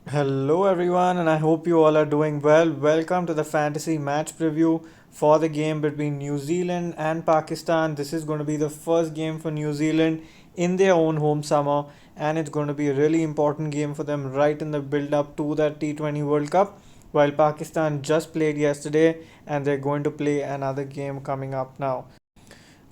Hello, everyone, and I hope you all are doing well. Welcome to the fantasy match preview for the game between New Zealand and Pakistan. This is going to be the first game for New Zealand in their own home summer, and it's going to be a really important game for them right in the build up to that T20 World Cup. While Pakistan just played yesterday, and they're going to play another game coming up now.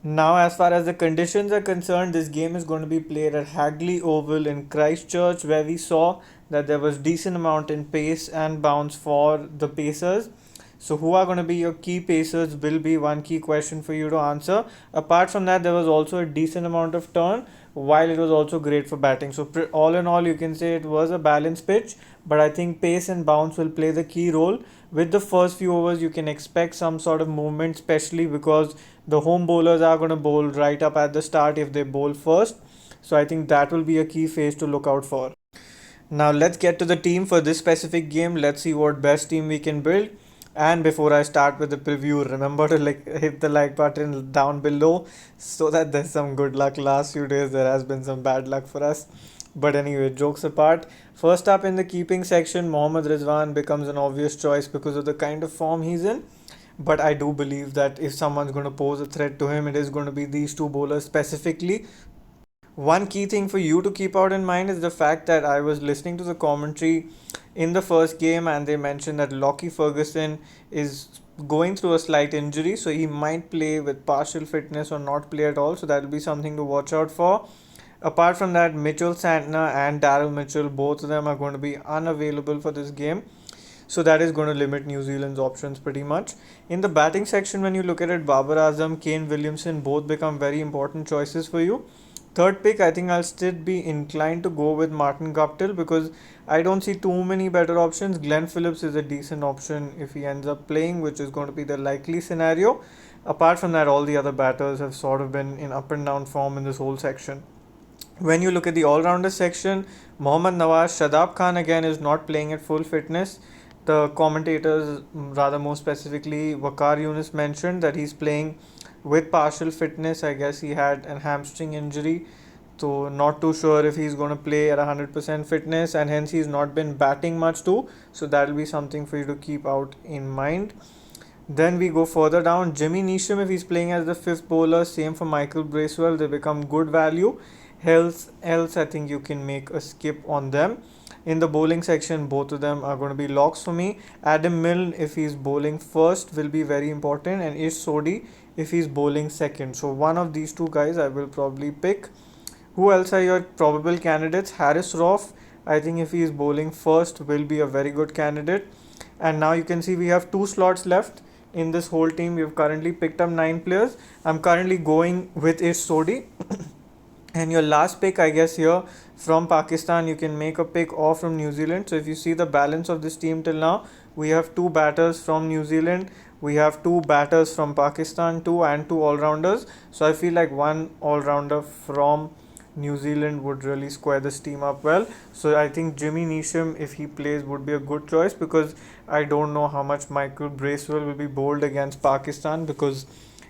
Now, as far as the conditions are concerned, this game is going to be played at Hagley Oval in Christchurch, where we saw that there was decent amount in pace and bounce for the pacers. So, who are going to be your key pacers will be one key question for you to answer. Apart from that, there was also a decent amount of turn, while it was also great for batting. So, all in all, you can say it was a balanced pitch, but I think pace and bounce will play the key role. With the first few overs, you can expect some sort of movement, especially because the home bowlers are going to bowl right up at the start if they bowl first. So I think that will be a key phase to look out for. Now let's get to the team for this specific game. Let's see what best team we can build. And before I start with the preview, remember to hit the like button down below so that there's some good luck. Last few days there has been some bad luck for us. But anyway, jokes apart. First up in the keeping section, Mohammad Rizwan becomes an obvious choice because of the kind of form he's in. But I do believe that if someone's going to pose a threat to him, it is going to be these two bowlers specifically. One key thing for you to keep out in mind is the fact that I was listening to the commentary in the first game and they mentioned that Lockie Ferguson is going through a slight injury, so he might play with partial fitness or not play at all. So that will be something to watch out for. Apart from that, Mitchell Santner and Daryl Mitchell, both of them are going to be unavailable for this game. So that is going to limit New Zealand's options pretty much. In the batting section, when you look at it, Babar Azam, Kane Williamson both become very important choices for you. Third pick, I think I'll still be inclined to go with Martin Guptill because I don't see too many better options. Glenn Phillips is a decent option if he ends up playing, which is going to be the likely scenario. Apart from that, all the other batters have sort of been in up and down form in this whole section. When you look at the all-rounder section, Mohammad Nawaz, Shadab Khan again is not playing at full fitness. The commentators, rather more specifically, Waqar Yunus mentioned that he's playing with partial fitness. I guess he had a hamstring injury, so not too sure if he's going to play at 100% fitness, and hence he's not been batting much too. So that'll be something for you to keep out in mind. Then we go further down. Jimmy Nisham, if he's playing as the fifth bowler, same for Michael Bracewell, they become good value. Else, I think you can make a skip on them. In the bowling section, both of them are going to be locks for me. Adam Milne, if he's bowling first, will be very important, and Ish Sodhi, if he's bowling second. So one of these two guys I will probably pick. Who else are your probable candidates? Harris Roff, I think if he is bowling first, will be a very good candidate. And now you can see we have two slots left in this whole team. We have currently picked up 9 players. I'm currently going with Ish Sodhi. And your last pick, I guess, here from Pakistan, you can make a pick or from New Zealand. So if you see the balance of this team till now, we have two batters from New Zealand, we have two batters from Pakistan, two all-rounders. So I feel like one all-rounder from New Zealand would really square this team up well. So I think Jimmy Neesham, if he plays, would be a good choice because I don't know how much Michael Bracewell will be bowled against Pakistan because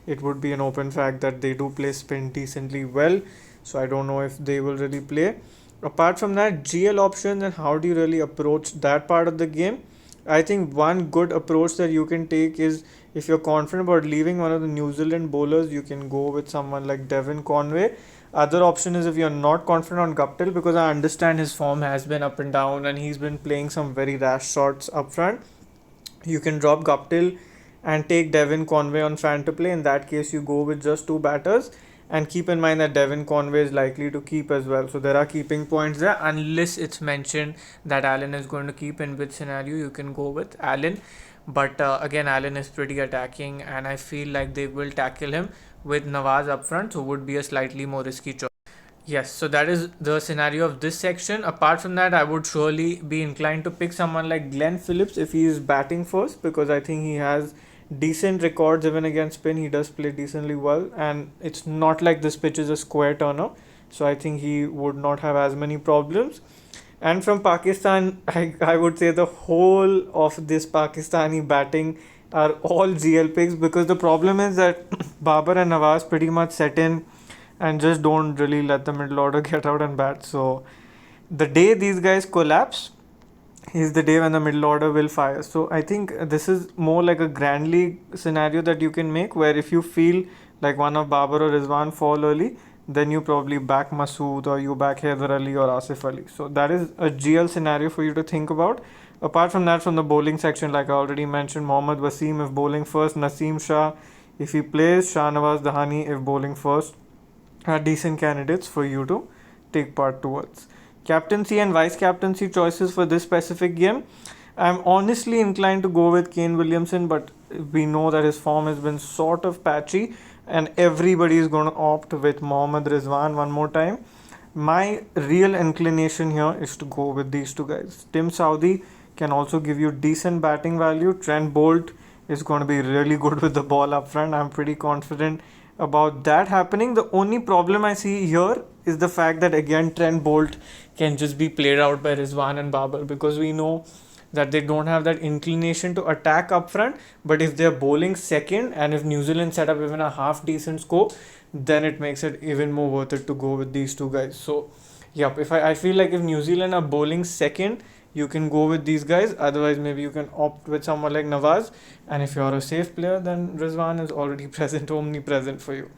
it would be an open fact that they do play spin decently well. So I don't know if they will really play. Apart from that, GL options and how do you really approach that part of the game? I think one good approach that you can take is if you're confident about leaving one of the New Zealand bowlers, you can go with someone like Devin Conway. Other option is if you're not confident on Guptill, because I understand his form has been up and down and he's been playing some very rash shots up front. You can drop Guptill and take Devin Conway on fan to play. In that case, you go with just two batters. And keep in mind that Devin Conway is likely to keep as well. So there are keeping points there. Unless it's mentioned that Allen is going to keep, in which scenario you can go with Allen. But again, Allen is pretty attacking and I feel like they will tackle him with Nawaz up front. So would be a slightly more risky choice. Yes, so that is the scenario of this section. Apart from that, I would surely be inclined to pick someone like Glenn Phillips if he is batting first because I think he has decent records even against spin. He does play decently well and it's not like this pitch is a square turner. So I think he would not have as many problems. And from Pakistan, I would say the whole of this Pakistani batting are all GL picks because the problem is that Babar and Nawaz pretty much set in and just don't really let the middle order get out and bat. So the day these guys collapse, is the day when the middle order will fire. So I think this is more like a grand league scenario that you can make, where if you feel like one of Babar or Rizwan fall early, then you probably back Masood or you back Haider Ali or Asif Ali. So that is a GL scenario for you to think about. Apart from that, from the bowling section, like I already mentioned, Mohammad Wasim if bowling first, Naseem Shah if he plays, Shahnawaz Dahani if bowling first, are decent candidates for you to take part towards. Captaincy and vice captaincy choices for this specific game. I'm honestly inclined to go with Kane Williamson, but we know that his form has been sort of patchy, and everybody is going to opt with Mohammad Rizwan one more time. My real inclination here is to go with these two guys. Tim Saudi can also give you decent batting value. Trent Bolt is going to be really good with the ball up front. I'm pretty confident about that happening. The only problem I see here is the fact that again Trent Bolt can just be played out by Rizwan and Babar, because we know that they don't have that inclination to attack up front. But if they're bowling second and if New Zealand set up even a half decent score, then it makes it even more worth it to go with these two guys. So yep, if I feel like if New Zealand are bowling second, you can go with these guys. Otherwise, maybe you can opt with someone like Nawaz. And if you're a safe player, then Rizwan is already present, omnipresent for you.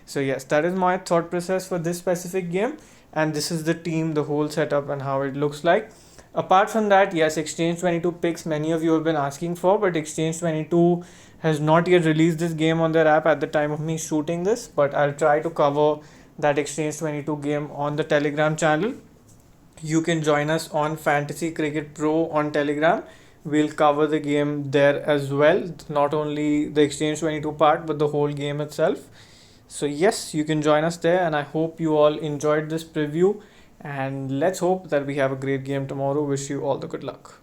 So yes, that is my thought process for this specific game. And this is the team, the whole setup and how it looks like. Apart from that, yes, Exchange 22 picks many of you have been asking for, but Exchange 22 has not yet released this game on their app at the time of me shooting this, but I'll try to cover that Exchange 22 game on the Telegram channel. You can join us on Fantasy Cricket Pro on Telegram. We'll cover the game there as well, not only the Exchange 22 part, but the whole game itself. So yes, you can join us there, and I hope you all enjoyed this preview, and let's hope that we have a great game tomorrow. Wish you all the good luck.